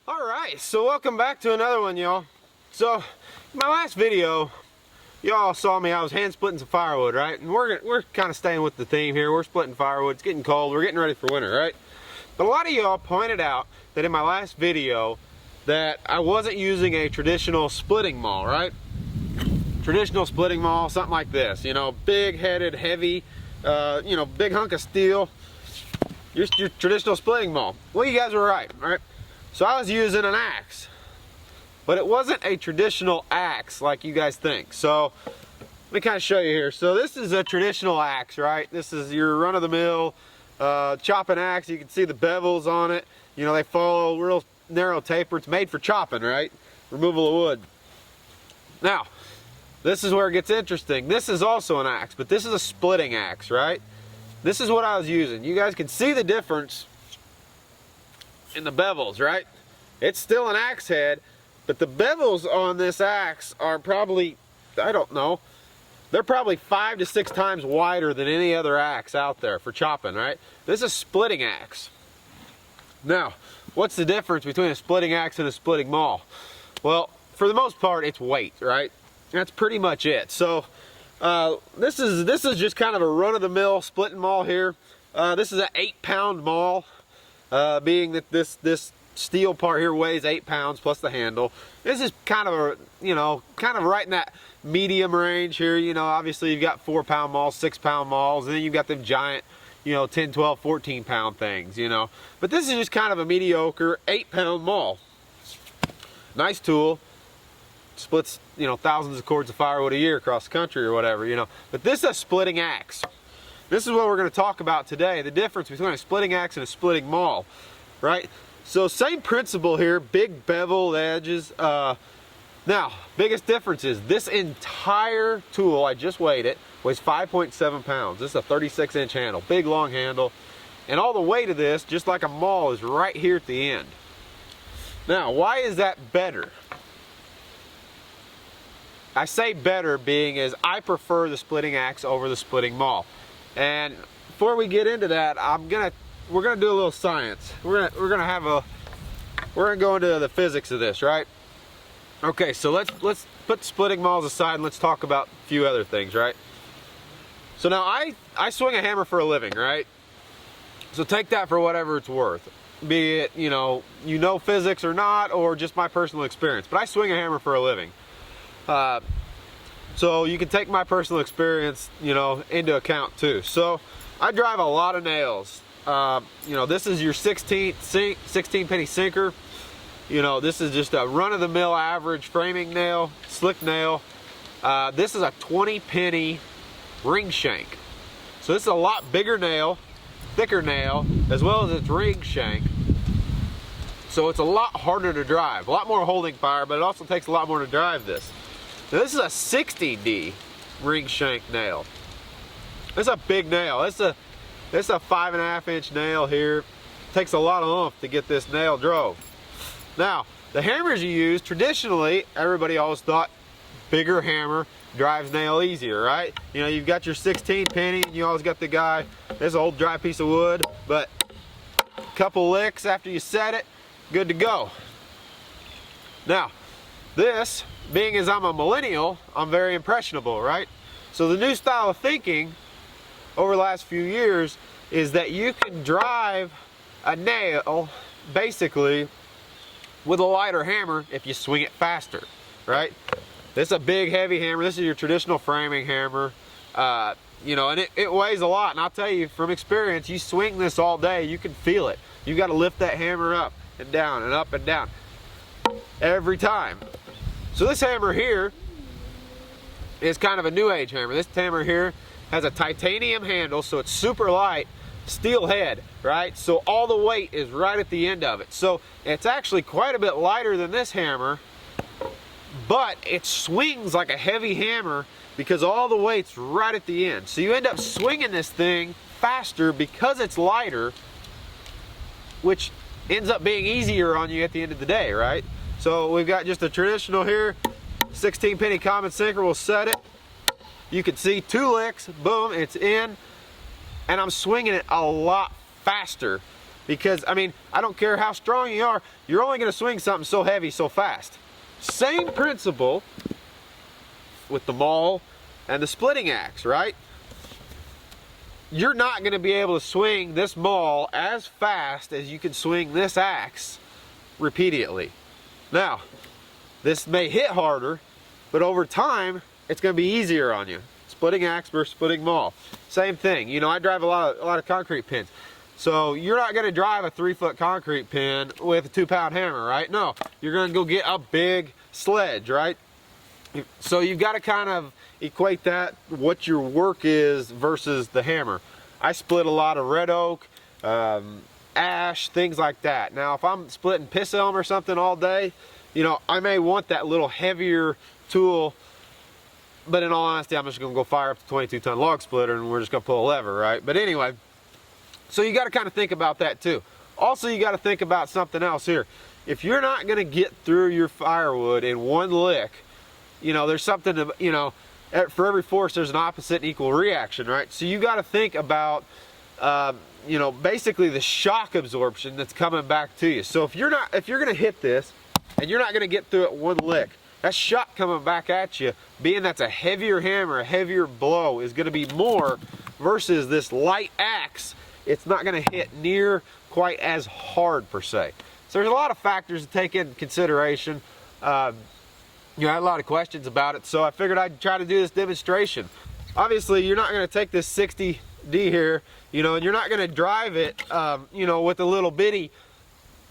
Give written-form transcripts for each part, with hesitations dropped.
Alright, so welcome back to another one, y'all. So, my last video, y'all saw me, I was hand splitting some firewood, right? And we're kind of staying with the theme here. We're splitting firewood, it's getting cold, we're getting ready for winter, right? But a lot of y'all pointed out that in my last video that I wasn't using a traditional splitting maul, right? Traditional splitting maul, something like this, you know, big-headed, heavy, you know, big hunk of steel. Your traditional splitting maul. Well, you guys were right, right? So I was using an axe, but it wasn't a traditional axe like you guys think. So let me kind of show you here. So this is a traditional axe, right? This is your run-of-the-mill chopping axe. You can see the bevels on it. You know, they follow real narrow taper. It's made for chopping, right? Removal of wood. Now, this is where it gets interesting. This is also an axe, but this is a splitting axe, right? This is what I was using. You guys can see the difference in the bevels, right? It's still an axe head, but the bevels on this axe are probably, I don't know, they're probably 5 to 6 times wider than any other axe out there for chopping, right? This is a splitting axe. Now, what's the difference between a splitting axe and a splitting maul? Well, for the most part, it's weight, right? That's pretty much it. So this is just kind of a run-of-the-mill splitting maul here. This is an 8-pound maul. Being that this steel part here weighs 8 pounds plus the handle. This is kind of a, you know, kind of right in that medium range here. You know, obviously you've got 4-pound mauls, 6-pound mauls, and then you've got them giant, you know, 10, 12, 14-pound things, you know. But this is just kind of a mediocre 8-pound maul. Nice tool. Splits, you know, thousands of cords of firewood a year across the country or whatever, you know. But this is a splitting axe. This is what we're going to talk about today, the difference between a splitting axe and a splitting maul, right? So same principle here, big bevel edges. Now, biggest difference is this entire tool, I just weighed it, weighs 5.7 pounds. This is a 36-inch handle, big long handle. And all the weight of this, just like a maul, is right here at the end. Now, why is that better? I say better being as I prefer the splitting axe over the splitting maul. And before we get into that, we're gonna do a little science. We're gonna go into the physics of this, right? Okay, so let's put splitting mauls aside and let's talk about a few other things, right? So now I swing a hammer for a living, right? So take that for whatever it's worth, be it you know physics or not, or just my personal experience. But I swing a hammer for a living. So you can take my personal experience, you know, into account too. So I drive a lot of nails. You know, this is your 16 penny sinker. You know, this is just a run-of-the-mill average framing nail, slick nail. This is a 20 penny ring shank. So this is a lot bigger nail, thicker nail, as well as its ring shank. So it's a lot harder to drive, a lot more holding power, but it also takes a lot more to drive this. Now, this is a 60D ring shank nail. It's a big nail. It's a 5.5-inch nail here. Takes a lot of oomph to get this nail drove. Now, the hammers you use, traditionally, everybody always thought bigger hammer drives nail easier, right? You know, you've got your 16 penny, and you always got the guy, this old dry piece of wood, but a couple licks after you set it, good to go. Now, this, being as I'm a millennial, I'm very impressionable, right? So the new style of thinking over the last few years is that you can drive a nail basically with a lighter hammer if you swing it faster, right? This is a big heavy hammer. This is your traditional framing hammer. You know, and it weighs a lot, and I'll tell you from experience, you swing this all day, you can feel it. You got to lift that hammer up and down and up and down every time. So this hammer here is kind of a new age hammer. This hammer here has a titanium handle, so it's super light, steel head, right? So all the weight is right at the end of it. So it's actually quite a bit lighter than this hammer, but it swings like a heavy hammer because all the weight's right at the end. So you end up swinging this thing faster because it's lighter, which ends up being easier on you at the end of the day, right? So we've got just a traditional here, 16 penny common sinker. We'll set it. You can see 2 licks, boom, it's in. And I'm swinging it a lot faster Because, I mean, I don't care how strong you are, you're only going to swing something so heavy so fast. Same principle with the maul and the splitting axe, right? You're not going to be able to swing this maul as fast as you can swing this axe repeatedly. Now, this may hit harder, but over time, it's going to be easier on you. Splitting axe versus splitting maul. Same thing. You know, I drive a lot of concrete pins. So you're not going to drive a 3-foot concrete pin with a 2-pound hammer, right? No, you're going to go get a big sledge, right? So you've got to kind of equate that, what your work is versus the hammer. I split a lot of red oak, ash, things like that. Now, if I'm splitting piss elm or something all day, you know, I may want that little heavier tool, but in all honesty, I'm just going to go fire up the 22-ton log splitter and we're just going to pull a lever, right? But anyway, so you got to kind of think about that too. Also, you got to think about something else here. If you're not going to get through your firewood in one lick, you know, there's something to, you know, for every force there's an opposite and equal reaction, right? So you got to think about, you know, basically the shock absorption that's coming back to you. So if you're going to hit this and you're not going to get through it one lick, that shock coming back at you, being that's a heavier hammer, a heavier blow, is going to be more versus this light axe. It's not going to hit near quite as hard per se. So there's a lot of factors to take into consideration. You know, I had a lot of questions about it, so I figured I'd try to do this demonstration. Obviously, you're not going to take this 60D here, you know, and you're not going to drive it, you know, with a little bitty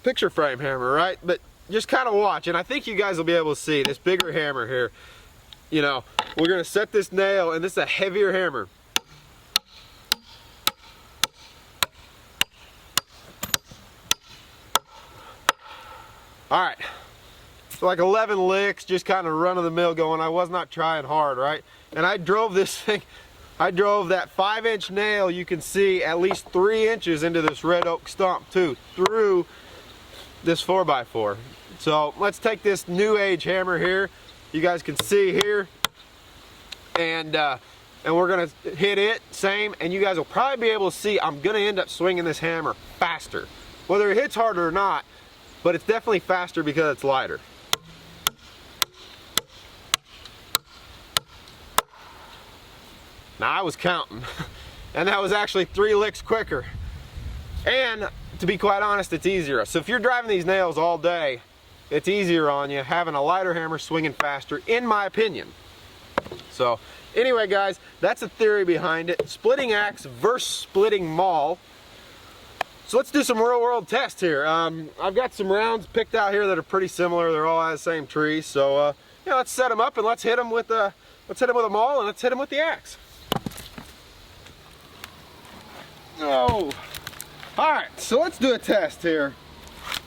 picture frame hammer, right? But just kind of watch, and I think you guys will be able to see this bigger hammer here. You know, we're going to set this nail, and this is a heavier hammer. All right, so like 11 licks, just kind of run of the mill going. I was not trying hard, right? And I drove this thing, I drove that 5-inch nail, you can see at least 3 inches into this red oak stump too, through this 4x4. So let's take this new age hammer here, you guys can see here, and we're gonna hit it, same, and you guys will probably be able to see I'm gonna end up swinging this hammer faster. Whether it hits harder or not, but it's definitely faster because it's lighter. Now I was counting, and that was actually 3 licks quicker. And to be quite honest, it's easier. So if you're driving these nails all day, it's easier on you having a lighter hammer swinging faster, in my opinion. So anyway guys, that's the theory behind it. Splitting axe versus splitting maul. So let's do some real world tests here. I've got some rounds picked out here that are pretty similar. They're all out of the same tree. So yeah, let's set them up and let's hit them with a maul and let's hit them with the axe. Oh, all right. So let's do a test here.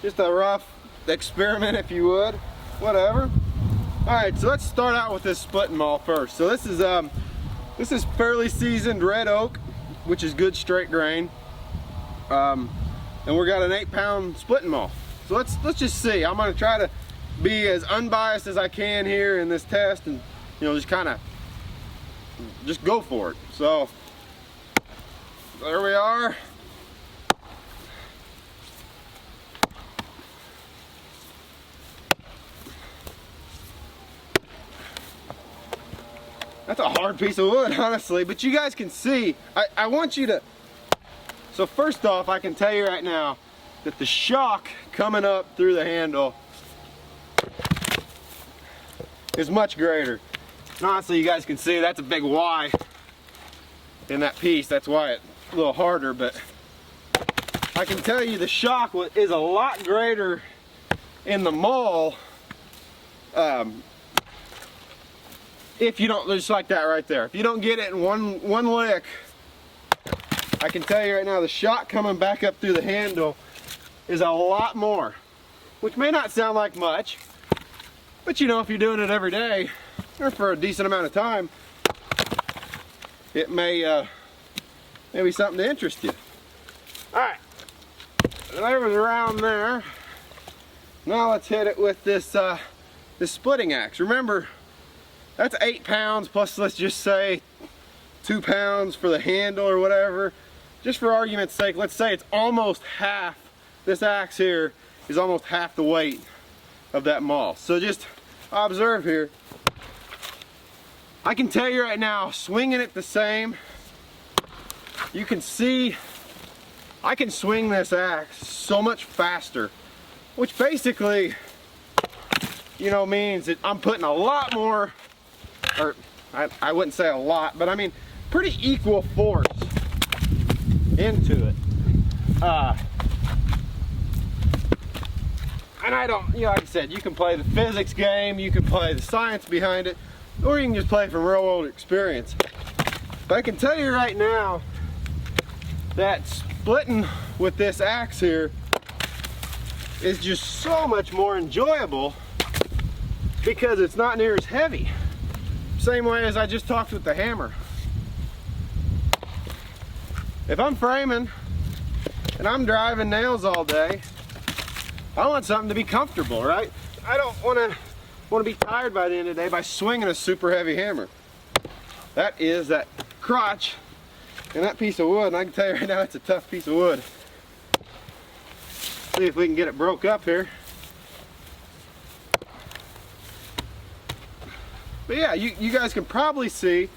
Just a rough experiment, if you would. Whatever. All right. So let's start out with this splitting maul first. So this is fairly seasoned red oak, which is good straight grain. And we got an 8-pound splitting maul. So let's just see. I'm gonna try to be as unbiased as I can here in this test, and you know, just kind of just go for it. So there we are. That's a hard piece of wood, honestly, but you guys can see. I want you to. So first off, I can tell you right now that the shock coming up through the handle is much greater. And honestly, you guys can see that's a big Y in that piece. That's why it's a little harder, but I can tell you the shock is a lot greater in the maul. If you don't, just like that right there. If you don't get it in one lick, I can tell you right now, the shock coming back up through the handle is a lot more, which may not sound like much, but you know, if you're doing it every day or for a decent amount of time, it may be something to interest you. All right, there was around there. Now let's hit it with this this splitting axe. Remember, that's 8 pounds plus, let's just say 2 pounds for the handle or whatever. just for argument's sake, let's say it's almost half, this axe here is almost half the weight of that Maul. So just observe here. I can tell you right now, swinging it the same, you can see I can swing this axe so much faster, which basically, you know, means that I'm putting a lot more, or I wouldn't say a lot, but I mean pretty equal force into it. And I don't, you know, like I said, you can play the physics game, you can play the science behind it, or you can just play from real world experience. But I can tell you right now that splitting with this axe here is just so much more enjoyable because it's not near as heavy. Same way as I just talked with the hammer. If I'm framing and I'm driving nails all day, I want something to be comfortable, right? I don't want to be tired by the end of the day by swinging a super heavy hammer. That is that crotch and that piece of wood, and I can tell you right now it's a tough piece of wood. See if we can get it broke up here. But yeah, you guys can probably see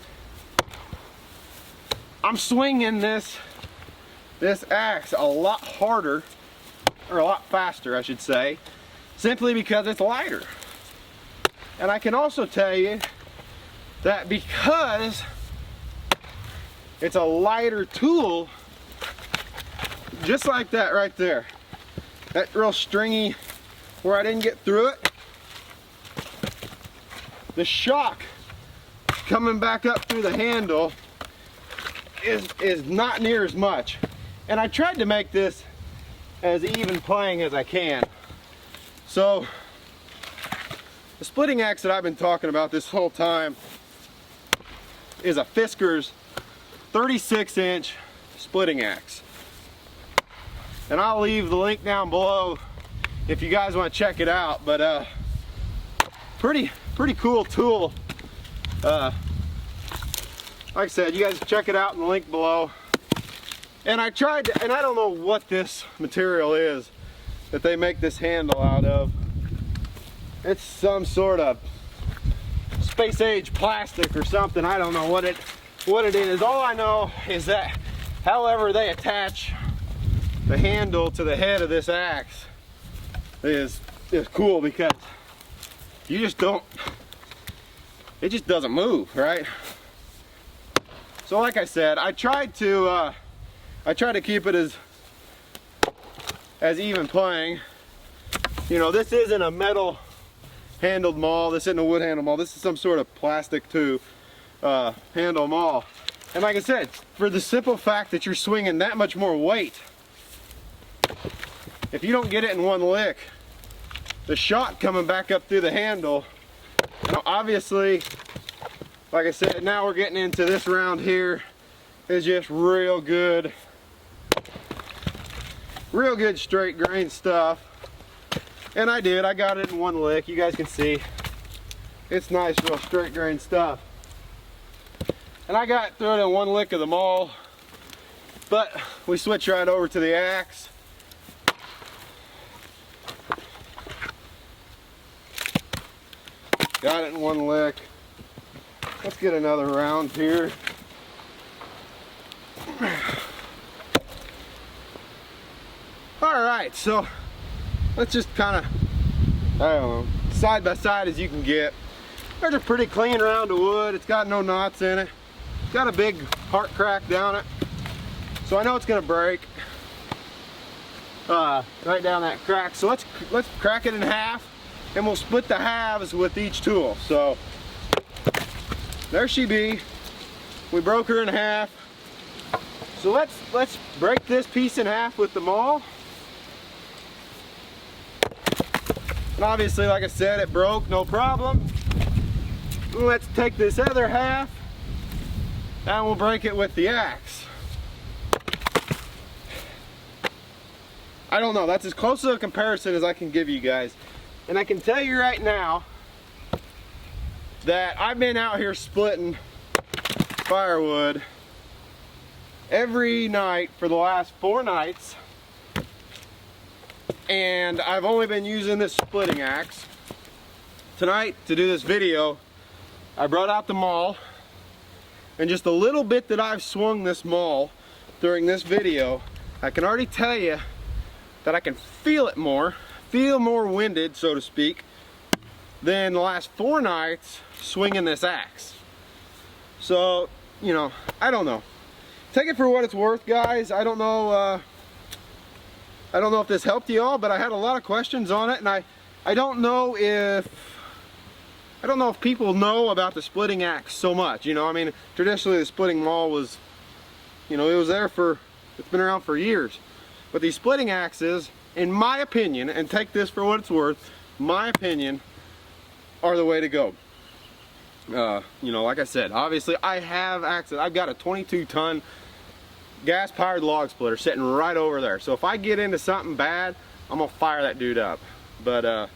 I'm swinging this axe a lot harder, or a lot faster I should say, simply because it's lighter. And I can also tell you that because it's a lighter tool, just like that right there, that real stringy where I didn't get through it, the shock coming back up through the handle is not near as much. And I tried to make this as even playing as I can. So the splitting axe that I've been talking about this whole time is a Fisker's 36-inch splitting axe. And I'll leave the link down below if you guys want to check it out. But pretty cool tool. Like I said, you guys check it out in the link below. And I tried to, and I don't know what this material is that they make this handle out of. It's some sort of space age plastic or something. I don't know what it is. All I know is that however they attach the handle to the head of this axe is cool, because you just don't, it just doesn't move, right? So like I said, I tried to keep it as even playing. You know, this isn't a metal handled maul, this isn't a wood handled maul, this is some sort of plastic tube handle maul. And like I said, for the simple fact that you're swinging that much more weight, if you don't get it in one lick, the shot coming back up through the handle, you know, obviously, like I said, now we're getting into this round here is just real good straight grain stuff. And I got it in one lick. You guys can see it's nice, real straight grain stuff. And I got through it in one lick of the maul, but we switch right over to the axe. Got it in one lick. Let's get another round here. Alright, so let's just kind of, I don't know, side by side as you can get. There's a pretty clean round of wood. It's got no knots in it. It's got a big heart crack down it. So I know it's going to break right down that crack. So let's crack it in half, and we'll split the halves with each tool. So there she be. We broke her in half. So let's break this piece in half with the maul. And obviously, like I said, it broke, no problem. Let's take this other half and we'll break it with the axe. I don't know, that's as close to a comparison as I can give you guys. And I can tell you right now that I've been out here splitting firewood every night for the last 4 nights, and I've only been using this splitting axe. Tonight, to do this video, I brought out the Maul, and just a little bit that I've swung this Maul during this video, I can already tell you that I can feel it more, feel more winded, so to speak, than the last 4 nights swinging this axe. So, you know, I don't know. Take it for what it's worth, guys. I don't know if this helped you all, but I had a lot of questions on it, and I don't know if people know about the splitting axe so much. You know, I mean, traditionally the splitting Maul was, you know, it's been around for years. But these splitting axes, in my opinion, and take this for what it's worth, my opinion, are the way to go. You know, like I said, obviously I have axes. I've got a 22-ton gas-powered log splitter sitting right over there. So if I get into something bad, I'm gonna fire that dude up. But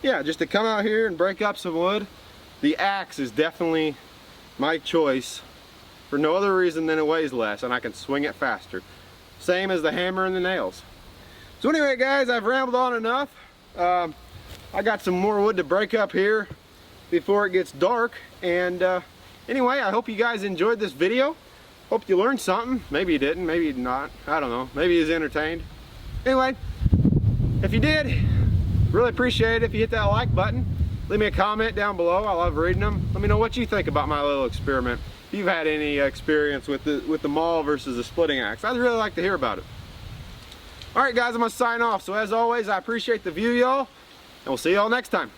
yeah, just to come out here and break up some wood, the axe is definitely my choice for no other reason than it weighs less and I can swing it faster. Same as the hammer and the nails. So anyway, guys, I've rambled on enough. I got some more wood to break up here before it gets dark. And anyway, I hope you guys enjoyed this video. Hope you learned something. Maybe you didn't, maybe not. I don't know. Maybe you was entertained. Anyway, if you did, really appreciate it if you hit that like button. Leave me a comment down below. I love reading them. Let me know what you think about my little experiment. If you've had any experience with the Maul versus the splitting axe, I'd really like to hear about it. Alright guys, I'm going to sign off. So as always, I appreciate the view, y'all, and we'll see y'all next time.